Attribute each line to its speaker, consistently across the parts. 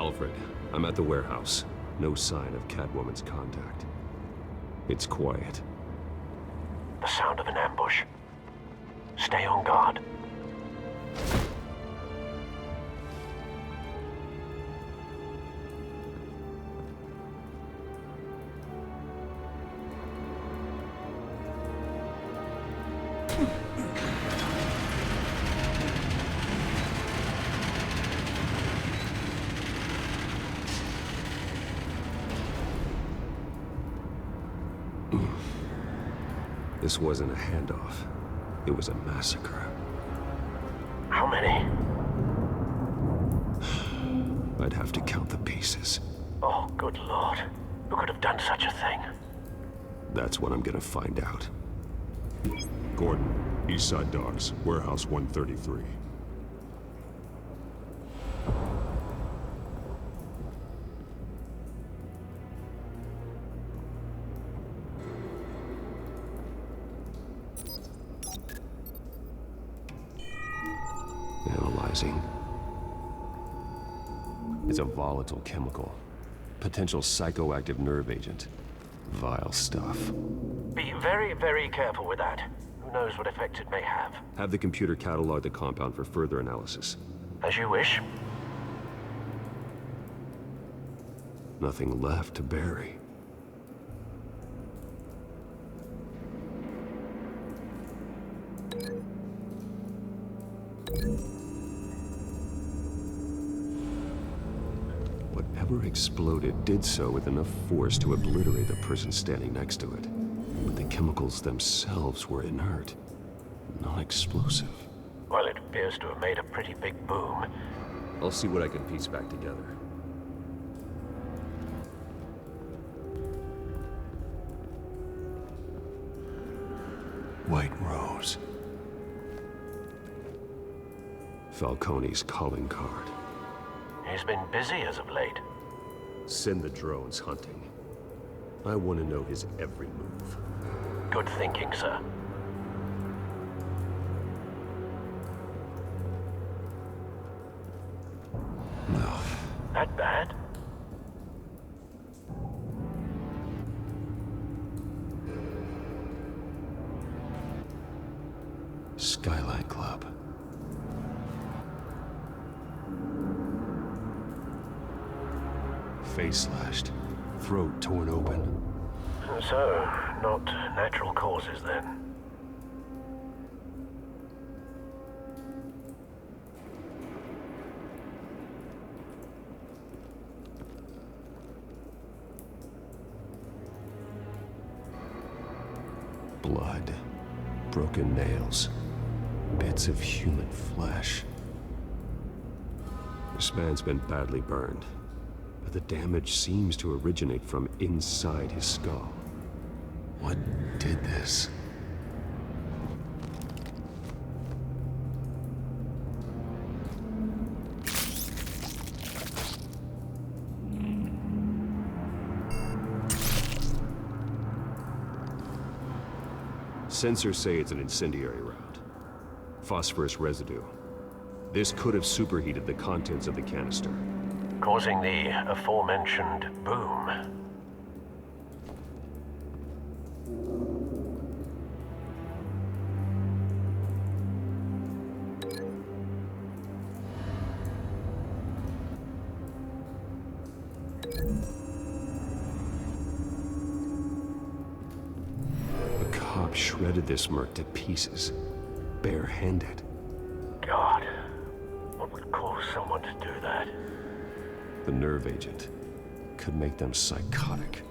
Speaker 1: Alfred, I'm at the warehouse. No sign of Catwoman's contact. It's quiet.
Speaker 2: The sound of an ambush. Stay on guard.
Speaker 1: This wasn't a handoff. It was a massacre.
Speaker 2: How many?
Speaker 1: I'd have to count the pieces.
Speaker 2: Oh, good lord. Who could have done such a thing?
Speaker 1: That's what I'm gonna find out. Gordon, Eastside Docks, Warehouse 133. Analyzing. It's a volatile chemical. Potential psychoactive nerve agent. Vile stuff.
Speaker 2: Be very, very careful with that. Who knows what effect it may have.
Speaker 1: Have the computer catalog the compound for further analysis.
Speaker 2: As you wish.
Speaker 1: Nothing left to bury. Whatever exploded did so with enough force to obliterate the person standing next to it. But the chemicals themselves were inert, non-explosive.
Speaker 2: Well, it appears to have made a pretty big boom.
Speaker 1: I'll see what I can piece back together. White Rose. Falcone's calling card.
Speaker 2: He's been busy as of late.
Speaker 1: Send the drones hunting. I want to know his every move.
Speaker 2: Good thinking, sir.
Speaker 1: No.
Speaker 2: That bad?
Speaker 1: Skyline Club. Face slashed, throat torn open.
Speaker 2: So, not natural causes then.
Speaker 1: Blood, broken nails, bits of human flesh. This man's been badly burned, but the damage seems to originate from inside his skull. What did this? Sensors say it's an incendiary round. Phosphorus residue. This could have superheated the contents of the canister,
Speaker 2: Causing the aforementioned boom.
Speaker 1: The cop shredded this merc to pieces, bare-handed.
Speaker 2: God, what would cause someone to do that?
Speaker 1: The nerve agent could make them psychotic.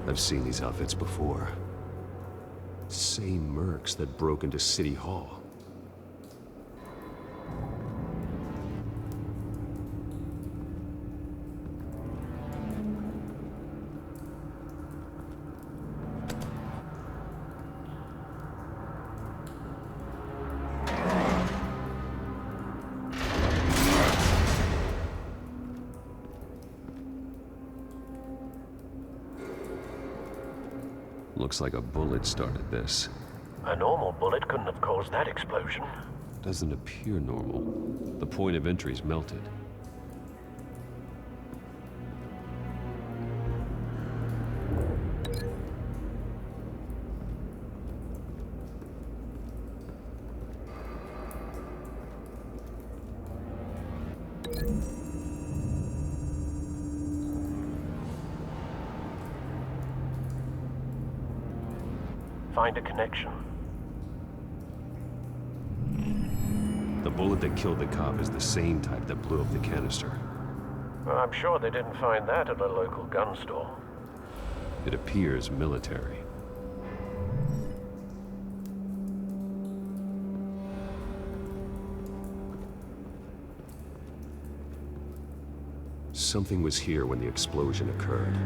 Speaker 1: I've seen these outfits before. Same mercs that broke into City Hall. Looks like a bullet started this.
Speaker 2: A normal bullet couldn't have caused that explosion.
Speaker 1: Doesn't appear normal. The point of entry's melted.
Speaker 2: Find a connection.
Speaker 1: The bullet that killed the cop is the same type that blew up the canister.
Speaker 2: Well, I'm sure they didn't find that at a local gun store.
Speaker 1: It appears military. Something was here when the explosion occurred.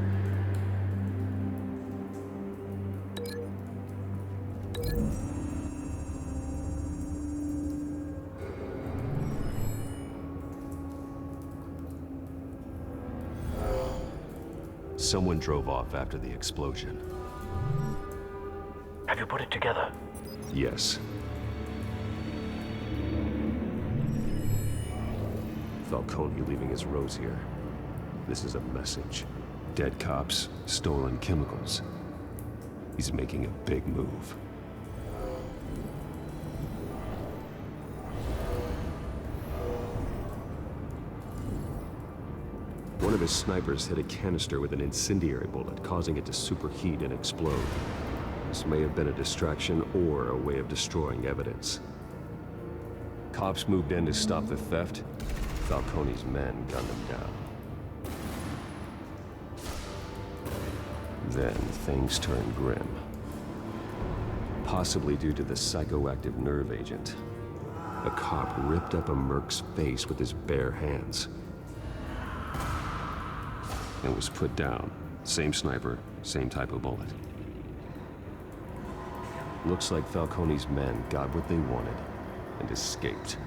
Speaker 1: Someone drove off after the explosion.
Speaker 2: Have you put it together?
Speaker 1: Yes. Falcone leaving his rose here. This is a message. Dead cops, stolen chemicals. He's making a big move. One of his snipers hit a canister with an incendiary bullet, causing it to superheat and explode. This may have been a distraction or a way of destroying evidence. Cops moved in to stop the theft. Falcone's men gunned him down. Then things turned grim. Possibly due to the psychoactive nerve agent. A cop ripped up a merc's face with his bare hands. And was put down. Same sniper, same type of bullet. Looks like Falcone's men got what they wanted and escaped.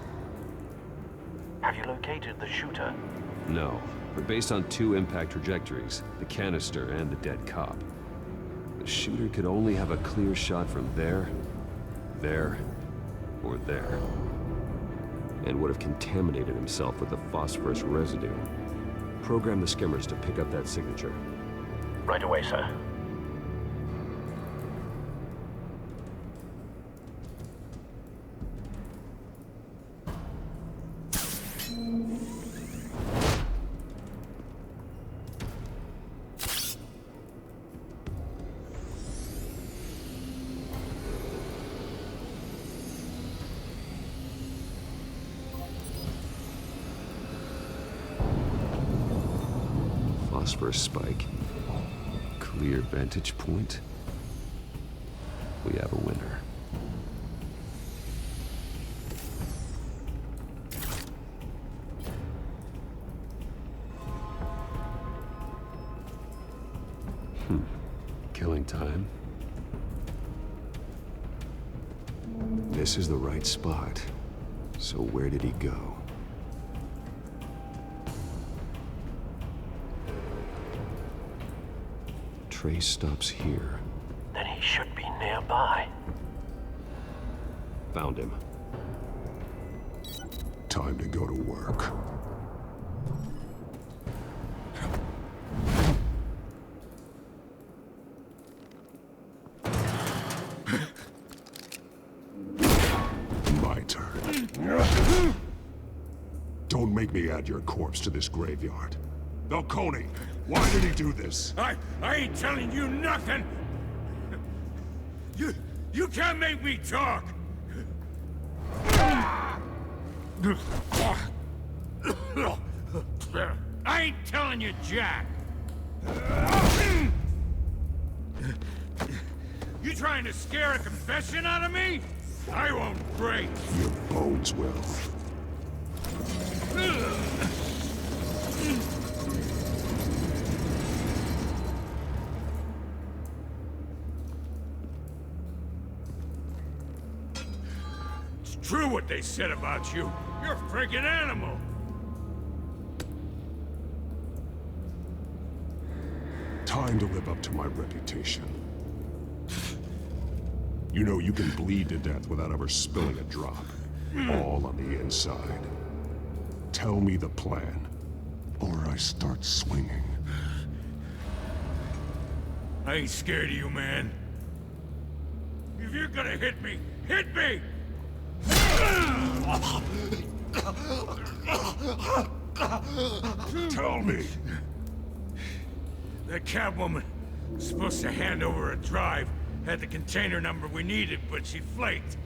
Speaker 2: Have you located the shooter?
Speaker 1: No, but based on two impact trajectories, the canister and the dead cop, the shooter could only have a clear shot from there, or there, and would have contaminated himself with the phosphorus residue. Program the skimmers to pick up that signature.
Speaker 2: Right away, sir.
Speaker 1: Phosphorus spike. Clear vantage point. We have a winner. Killing time. This is the right spot. So where did he go? Trace stops here.
Speaker 2: Then he should be nearby.
Speaker 1: Found him.
Speaker 3: Time to go to work. My turn. Don't make me add your corpse to this graveyard. Falcone, why did he do this?
Speaker 4: I ain't telling you nothing! You can't make me talk! I ain't telling you jack! You trying to scare a confession out of me? I won't break!
Speaker 3: Your bones will.
Speaker 4: It's true what they said about you. You're a freaking animal!
Speaker 3: Time to live up to my reputation. You know you can bleed to death without ever spilling a drop. All on the inside. Tell me the plan, or I start swinging.
Speaker 4: I ain't scared of you, man. If you're gonna hit me, hit me!
Speaker 3: Tell me!
Speaker 4: That Catwoman was supposed to hand over a drive, had the container number we needed, but she flaked.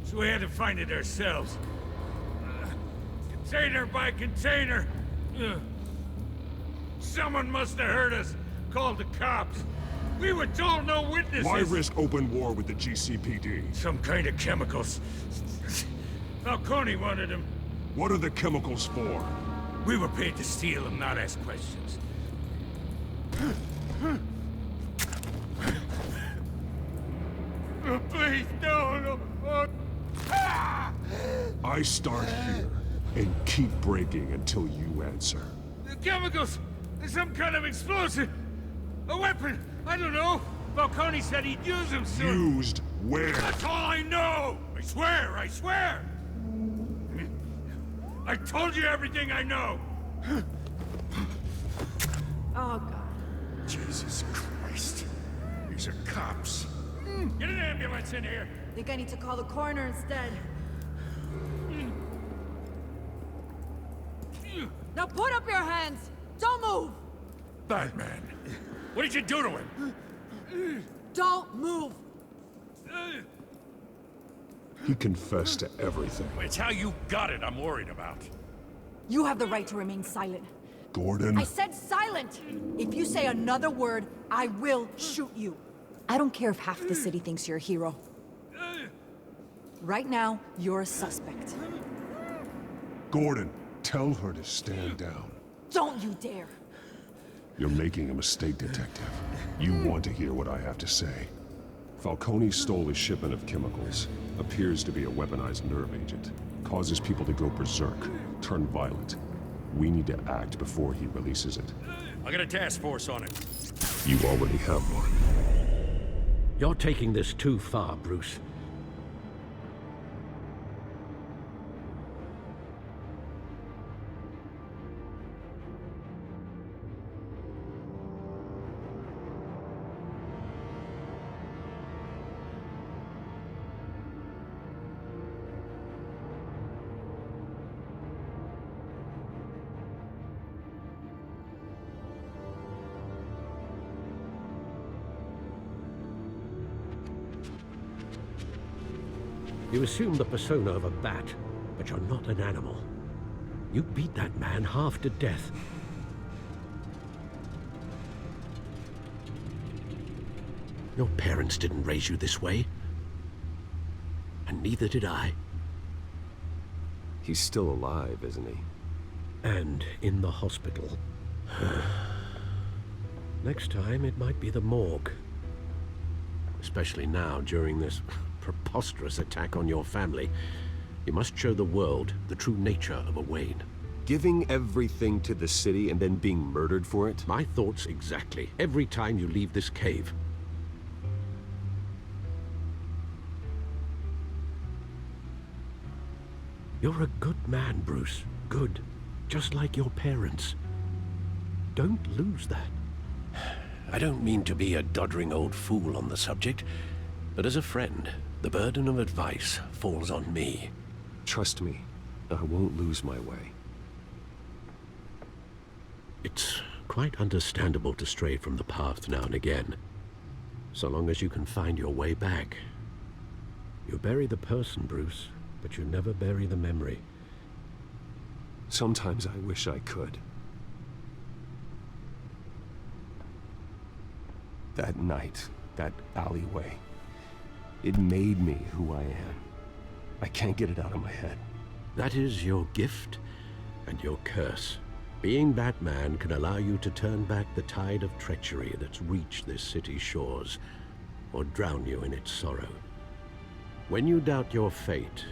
Speaker 4: So we had to find it ourselves. Container by container. Someone must have heard us, called the cops. We were told no witnesses.
Speaker 3: Why risk open war with the GCPD?
Speaker 4: Some kind of chemicals. Falcone wanted them.
Speaker 3: What are the chemicals for?
Speaker 4: We were paid to steal them, not ask questions. Please, no.
Speaker 3: I start here, and keep breaking until you answer.
Speaker 4: The chemicals! Some kind of explosive! A weapon! I don't know! Falcone said he'd use them soon!
Speaker 3: Used where?
Speaker 4: That's all I know! I swear! I told you everything I know!
Speaker 5: Oh, God.
Speaker 3: Jesus Christ. These are cops.
Speaker 4: Get an ambulance in here!
Speaker 5: Think I need to call the coroner instead. Now put up your hands! Don't move!
Speaker 4: Batman! What did you do to him?
Speaker 5: Don't move!
Speaker 3: He confessed to everything.
Speaker 4: It's how you got it I'm worried about.
Speaker 5: You have the right to remain silent.
Speaker 3: Gordon?
Speaker 5: I said silent! If you say another word, I will shoot you. I don't care if half the city thinks you're a hero. Right now, you're a suspect.
Speaker 3: Gordon, tell her to stand down.
Speaker 5: Don't you dare!
Speaker 3: You're making a mistake, Detective. You want to hear what I have to say. Falcone stole a shipment of chemicals. Appears to be a weaponized nerve agent. Causes people to go berserk, turn violent. We need to act before he releases it.
Speaker 4: I got a task force on it.
Speaker 3: You already have one.
Speaker 6: You're taking this too far, Bruce. You assume the persona of a bat, but you're not an animal. You beat that man half to death. Your parents didn't raise you this way. And neither did I.
Speaker 1: He's still alive, isn't he?
Speaker 6: And in the hospital. Next time, it might be the morgue. Especially now, during this preposterous attack on your family. You must show the world the true nature of a Wayne.
Speaker 1: Giving everything to the city and then being murdered for it?
Speaker 6: My thoughts exactly. Every time you leave this cave. You're a good man, Bruce. Good. Just like your parents. Don't lose that. I don't mean to be a doddering old fool on the subject, but as a friend, the burden of advice falls on me.
Speaker 1: Trust me, I won't lose my way.
Speaker 6: It's quite understandable to stray from the path now and again, so long as you can find your way back. You bury the person, Bruce, but you never bury the memory.
Speaker 1: Sometimes I wish I could. That night, that alleyway, it made me who I am. I can't get it out of my head.
Speaker 6: That is your gift and your curse. Being Batman can allow you to turn back the tide of treachery that's reached this city's shores, or drown you in its sorrow. When you doubt your fate,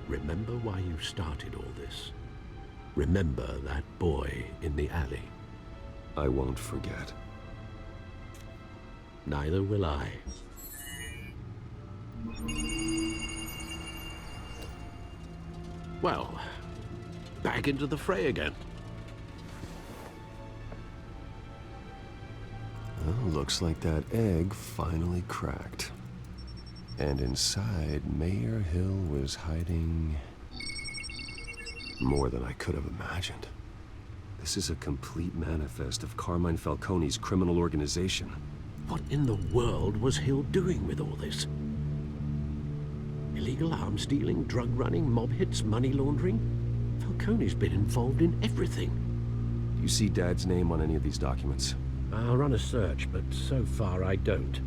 Speaker 6: remember why you started all this. Remember that boy in the alley.
Speaker 1: I won't forget.
Speaker 6: Neither will I. Well, back into the fray again.
Speaker 1: Well, looks like that egg finally cracked. And inside, Mayor Hill was hiding more than I could have imagined. This is a complete manifest of Carmine Falcone's criminal organization.
Speaker 6: What in the world was Hill doing with all this? Illegal arms dealing, drug running, mob hits, money laundering? Falcone's been involved in everything.
Speaker 1: Do you see Dad's name on any of these documents?
Speaker 6: I'll run a search, but so far I don't.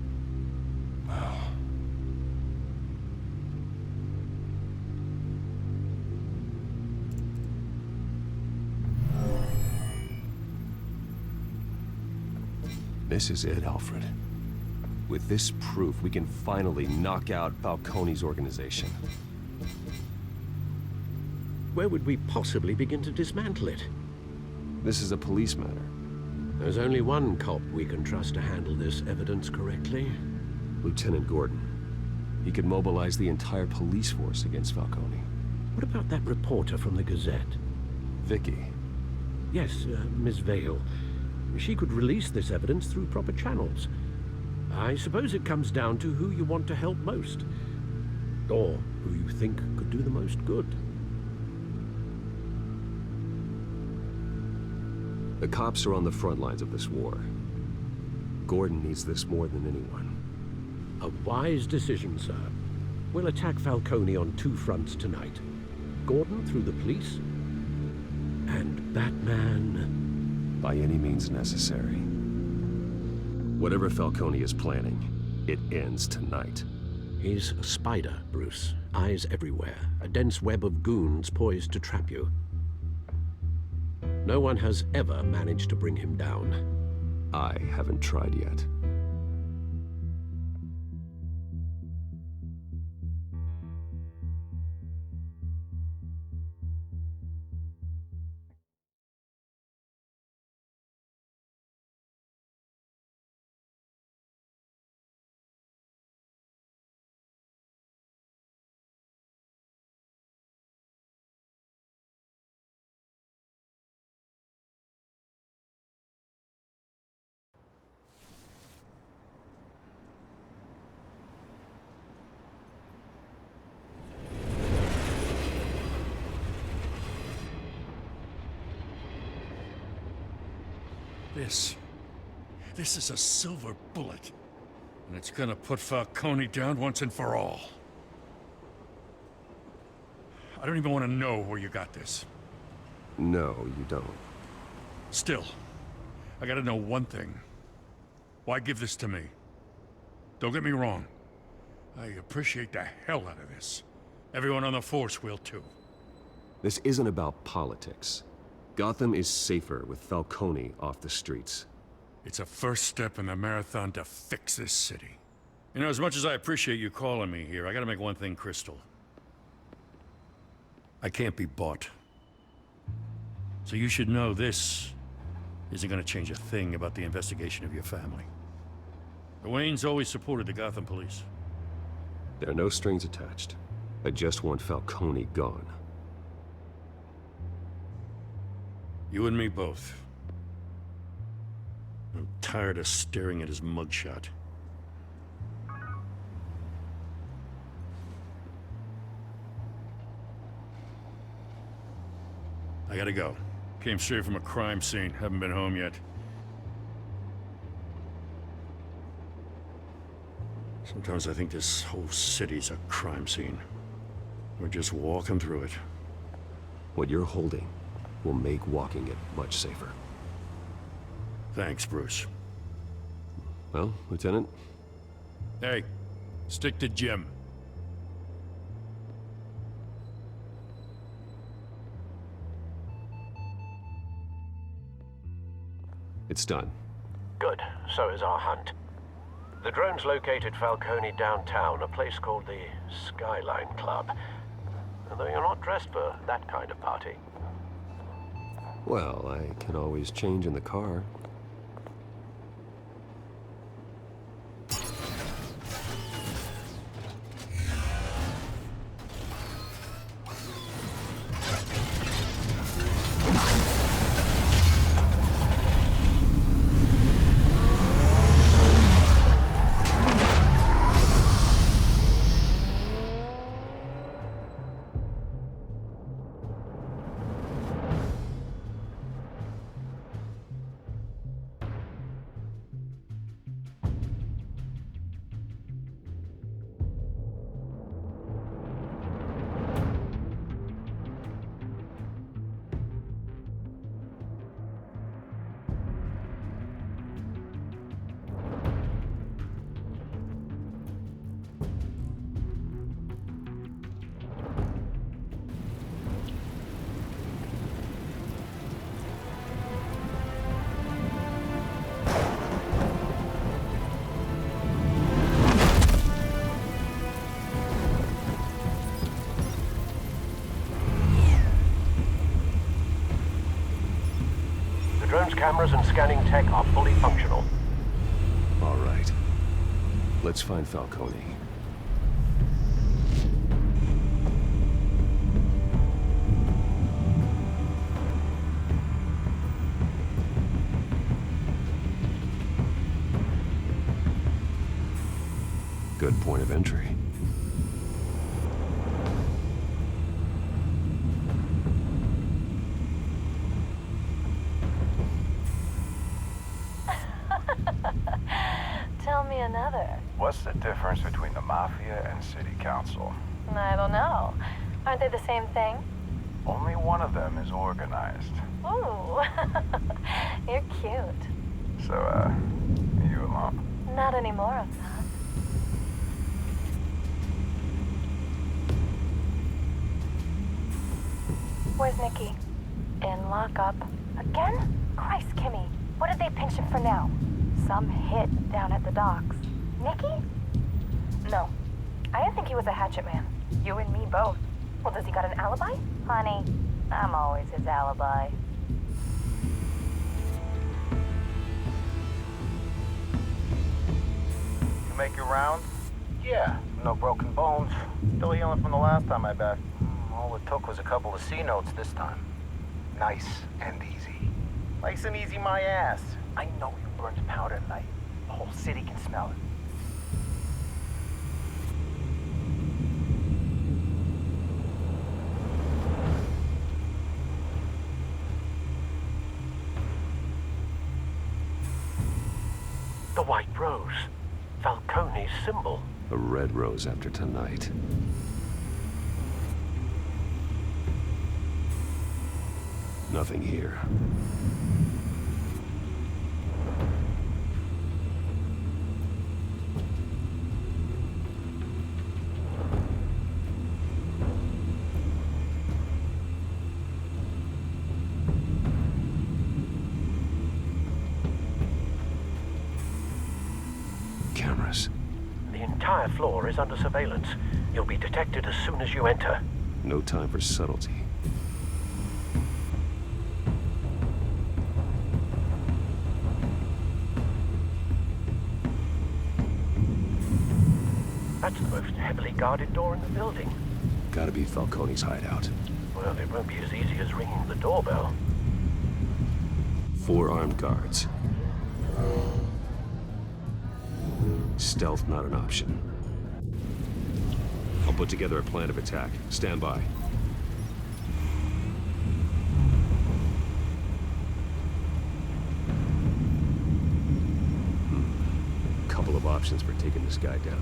Speaker 1: This is it, Alfred. With this proof, we can finally knock out Falcone's organization.
Speaker 6: Where would we possibly begin to dismantle it?
Speaker 1: This is a police matter.
Speaker 6: There's only one cop we can trust to handle this evidence correctly.
Speaker 1: Lieutenant Gordon. He could mobilize the entire police force against Falcone.
Speaker 6: What about that reporter from the Gazette?
Speaker 1: Vicky.
Speaker 6: Yes, Miss Vale. She could release this evidence through proper channels. I suppose it comes down to who you want to help most. Or who you think could do the most good.
Speaker 1: The cops are on the front lines of this war. Gordon needs this more than anyone.
Speaker 6: A wise decision, sir. We'll attack Falcone on two fronts tonight. Gordon through the police, and Batman...
Speaker 1: by any means necessary. Whatever Falcone is planning, it ends tonight.
Speaker 6: He's a spider, Bruce. Eyes everywhere. A dense web of goons poised to trap you. No one has ever managed to bring him down.
Speaker 1: I haven't tried yet.
Speaker 4: This is a silver bullet. And it's gonna put Falcone down once and for all. I don't even want to know where you got this.
Speaker 1: No, you don't.
Speaker 4: Still, I gotta know one thing. Why give this to me? Don't get me wrong. I appreciate the hell out of this. Everyone on the force will too.
Speaker 1: This isn't about politics. Gotham is safer with Falcone off the streets.
Speaker 4: It's a first step in the marathon to fix this city. You know, as much as I appreciate you calling me here, I gotta make one thing crystal. I can't be bought. So you should know this isn't gonna change a thing about the investigation of your family. The Waynes always supported the Gotham police.
Speaker 1: There are no strings attached. I just want Falcone gone.
Speaker 4: You and me both. I'm tired of staring at his mugshot. I gotta go. Came straight from a crime scene. Haven't been home yet. Sometimes I think this whole city's a crime scene. We're just walking through it.
Speaker 1: What you're holding will make walking it much safer.
Speaker 4: Thanks, Bruce.
Speaker 1: Well, Lieutenant?
Speaker 4: Hey, stick to Jim.
Speaker 1: It's done.
Speaker 2: Good. So is our hunt. The drones located Falcone downtown, a place called the Skyline Club. Although you're not dressed for that kind of party.
Speaker 1: Well, I can always change in the car.
Speaker 2: drone's cameras and scanning tech are fully functional.
Speaker 1: All right. Let's find Falcone. Good point of entry.
Speaker 7: Tell me another.
Speaker 8: What's the difference between the Mafia and City Council?
Speaker 7: I don't know. Aren't they the same thing?
Speaker 8: Only one of them is organized.
Speaker 7: Ooh, you're cute.
Speaker 8: So, you alone?
Speaker 7: Not anymore of that. Where's Nikki? In lockup. Again? Christ, Kimmy. What did they pinch him for now? Some hit down at the docks. Nikki? No. I didn't think he was a hatchet man. You and me both. Well, does he got an alibi? Honey, I'm always his alibi.
Speaker 8: You make your rounds? Yeah, no broken bones. Still healing from the last time I bet. All it took was a couple of C notes this time. Nice and easy. Nice and easy my ass. I know you burned powder tonight. The whole city can smell it.
Speaker 2: The White Rose. Falcone's symbol.
Speaker 1: A red rose after tonight. Nothing here. Cameras.
Speaker 2: The entire floor is under surveillance. You'll be detected as soon as you enter.
Speaker 1: No time for subtlety.
Speaker 2: That's the most heavily guarded door in the building.
Speaker 1: Gotta be Falcone's hideout.
Speaker 2: Well, it won't be as easy as ringing the doorbell.
Speaker 1: 4 armed guards. Stealth not an option. I'll put together a plan of attack. Stand by. Couple of options for taking this guy down.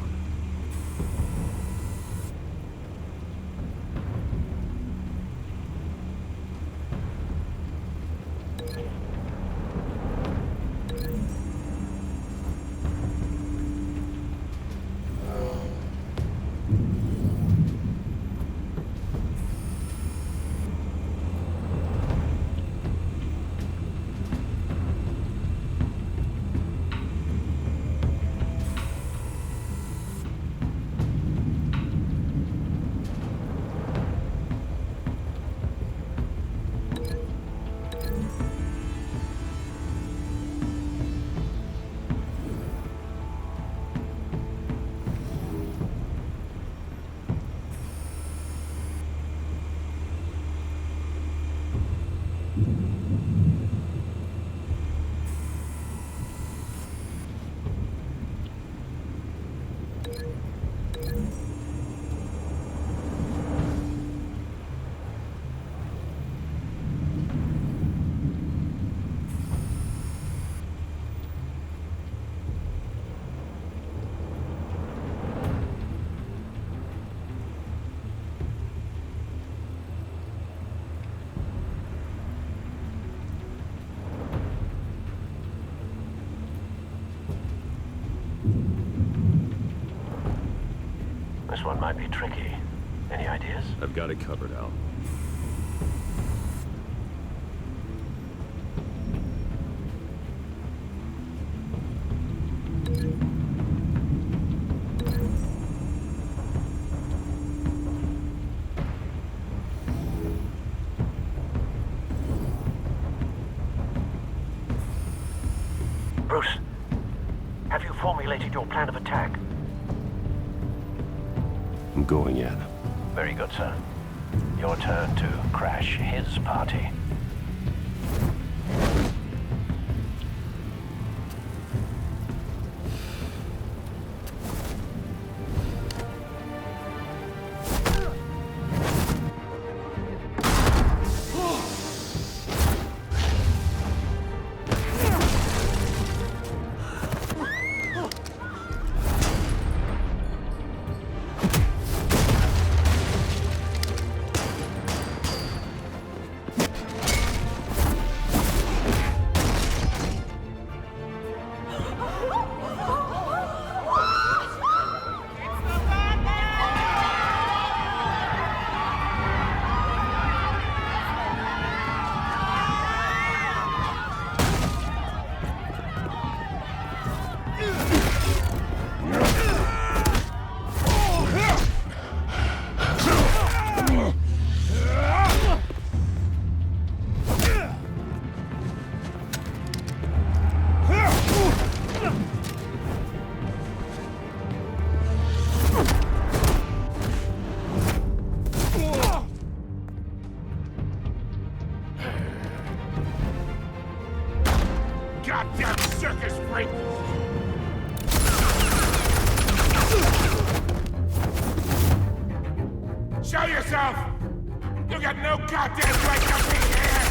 Speaker 2: This one might be tricky. Any ideas?
Speaker 1: I've got it covered, Al.
Speaker 2: Bruce, have you formulated your plan of attack?
Speaker 1: I'm going in.
Speaker 2: Very good, sir. Your turn to crash his party.
Speaker 4: Goddamn circus freak! Show yourself! You got no goddamn right to be here!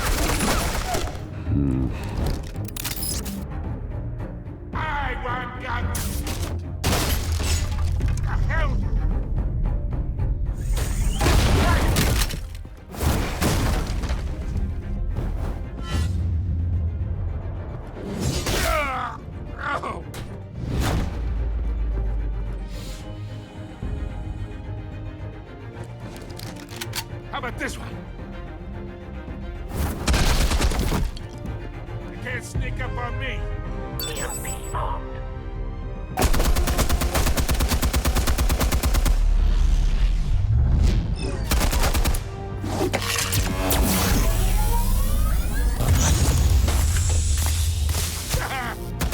Speaker 4: I want God. The hell? Oh. How about this one? You can't sneak up on me.
Speaker 2: EMP armed.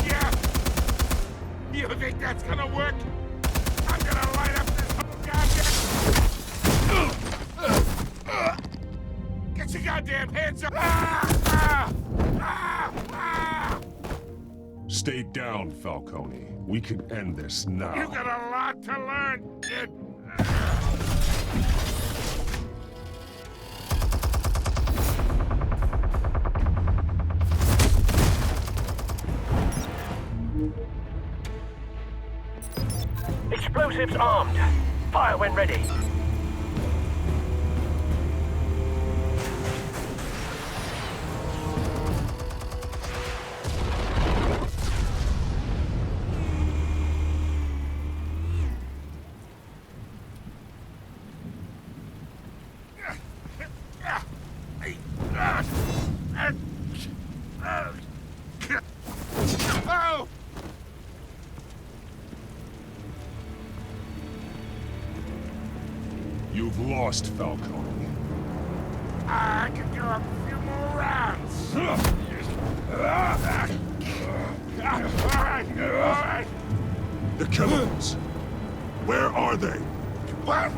Speaker 4: Yeah. You think that's gonna work? I'm gonna light up this whole goddamn... Get your goddamn hands up!
Speaker 3: Stay down, Falcone. We can end this now.
Speaker 4: You got a lot to learn, kid.
Speaker 2: Explosives armed. Fire when ready.
Speaker 4: Oh!
Speaker 3: You've lost, Falcone.
Speaker 4: I can do a few more rounds. All right.
Speaker 3: The chemicals. Where are they?
Speaker 4: What?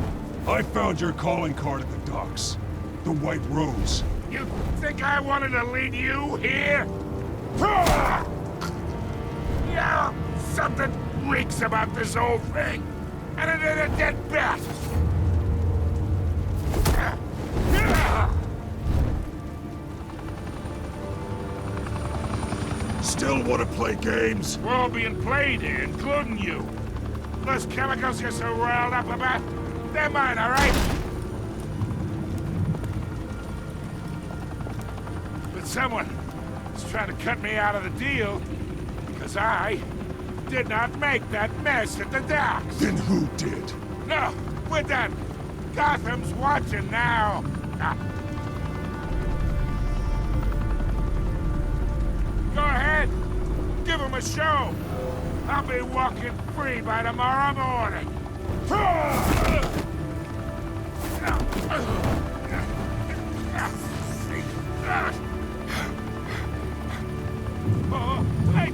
Speaker 3: I found your calling card at the docks. The White Rose.
Speaker 4: You think I wanted to lead you here? Yeah, something reeks about this whole thing. And it is a dead bat.
Speaker 3: Still want to play games?
Speaker 4: We're all being played here, including you. Those chemicals you're so riled up about, they're mine, all right? But someone is trying to cut me out of the deal because I did not make that mess at the docks.
Speaker 3: Then who did?
Speaker 4: No, we're done. Gotham's watching now. Go ahead. Give him a show. I'll be walking free by tomorrow morning. Oh, hey,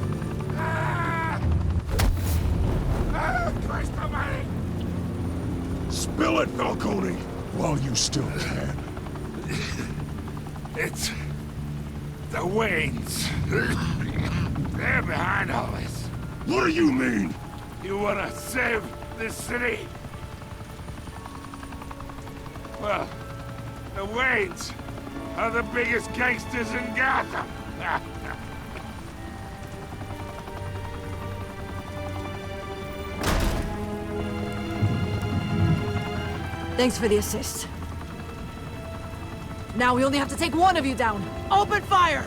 Speaker 3: Kill it, Falcone! While you still can.
Speaker 4: It's... the Waynes. They're behind all this.
Speaker 3: What do you mean?
Speaker 4: You wanna save this city? Well, the Waynes are the biggest gangsters in Gotham.
Speaker 5: Thanks for the assist. Now we only have to take one of you down. Open fire!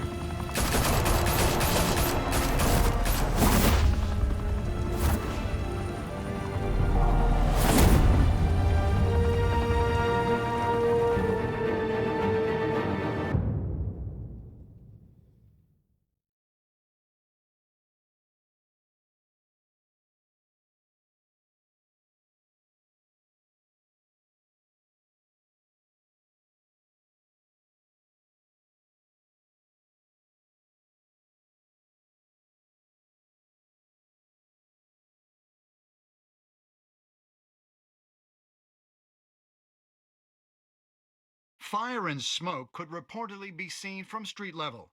Speaker 9: Fire and smoke could reportedly be seen from street level.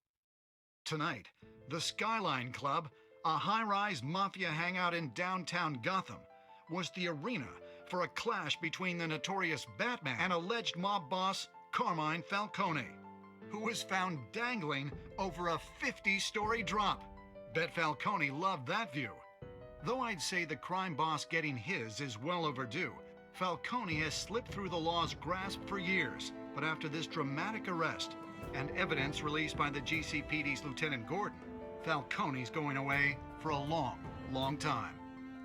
Speaker 9: Tonight, the Skyline Club, a high-rise mafia hangout in downtown Gotham, was the arena for a clash between the notorious Batman and alleged mob boss Carmine Falcone, who was found dangling over a 50-story drop. Bet Falcone loved that view. Though I'd say the crime boss getting his is well overdue, Falcone has slipped through the law's grasp for years. But after this dramatic arrest and evidence released by the GCPD's Lieutenant Gordon, Falcone's going away for a long, long time.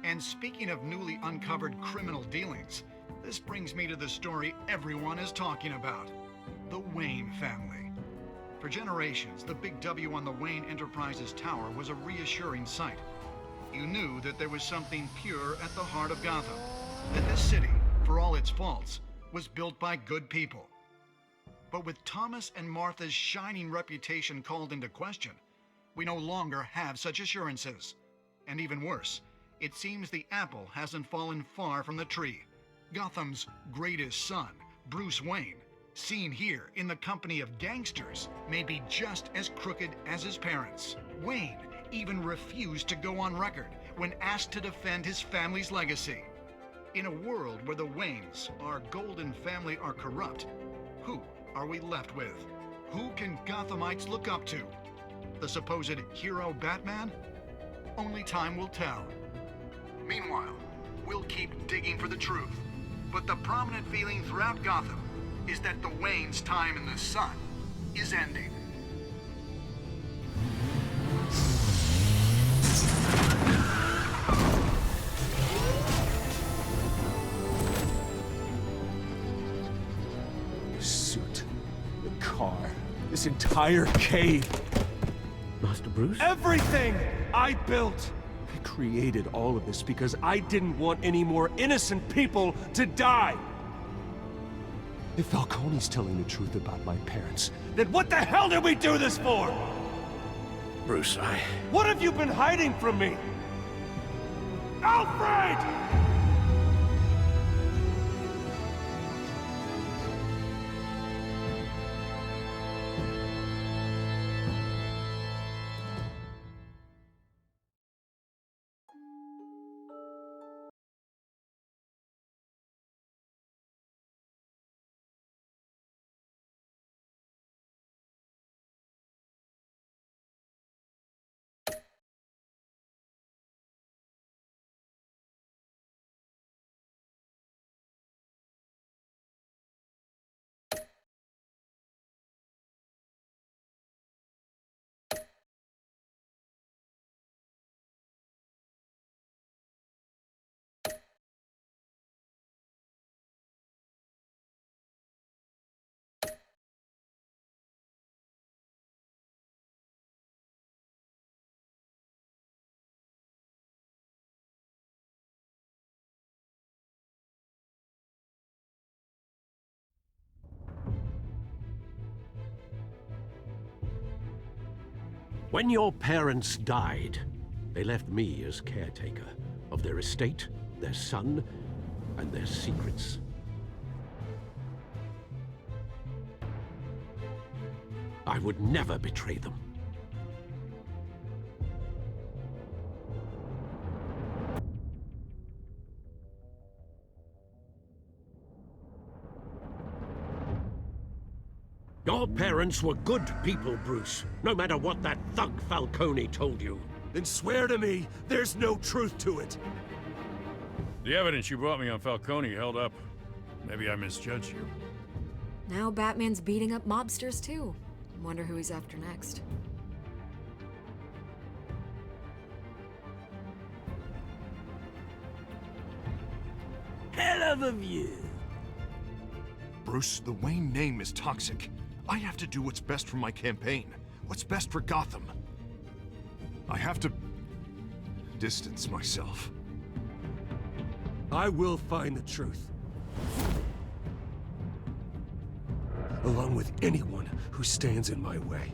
Speaker 9: And speaking of newly uncovered criminal dealings, this brings me to the story everyone is talking about: the Wayne family. For generations, the big W on the Wayne Enterprises Tower was a reassuring sight. You knew that there was something pure at the heart of Gotham, that this city, for all its faults, was built by good people. But with Thomas and Martha's shining reputation called into question, we no longer have such assurances. And even worse, it seems the apple hasn't fallen far from the tree. Gotham's greatest son, Bruce Wayne, seen here in the company of gangsters, may be just as crooked as his parents. Wayne even refused to go on record when asked to defend his family's legacy. In a world where the Waynes, our golden family, are corrupt, who are we left with? Who can Gothamites look up to? The supposed hero Batman? Only time will tell. Meanwhile, we'll keep digging for the truth. But the prominent feeling throughout Gotham is that the Waynes' time in the sun is ending.
Speaker 10: This entire cave.
Speaker 6: Master Bruce?
Speaker 10: Everything I built! I created all of this because I didn't want any more innocent people to die! If Falcone's telling the truth about my parents, then what the hell did we do this for?
Speaker 6: Bruce,
Speaker 10: What have you been hiding from me? Alfred!
Speaker 6: When your parents died, they left me as caretaker of their estate, their son, and their secrets. I would never betray them. Your parents were good people, Bruce, no matter what that thug Falcone told you.
Speaker 10: Then swear to me there's no truth to it.
Speaker 4: The evidence you brought me on Falcone held up. Maybe I misjudged you.
Speaker 11: Now Batman's beating up mobsters too. Wonder who he's after next.
Speaker 10: Hell of a view.
Speaker 12: Bruce, the Wayne name is toxic. I have to do what's best for my campaign. What's best for Gotham. I have to distance myself.
Speaker 10: I will find the truth. Along with anyone who stands in my way.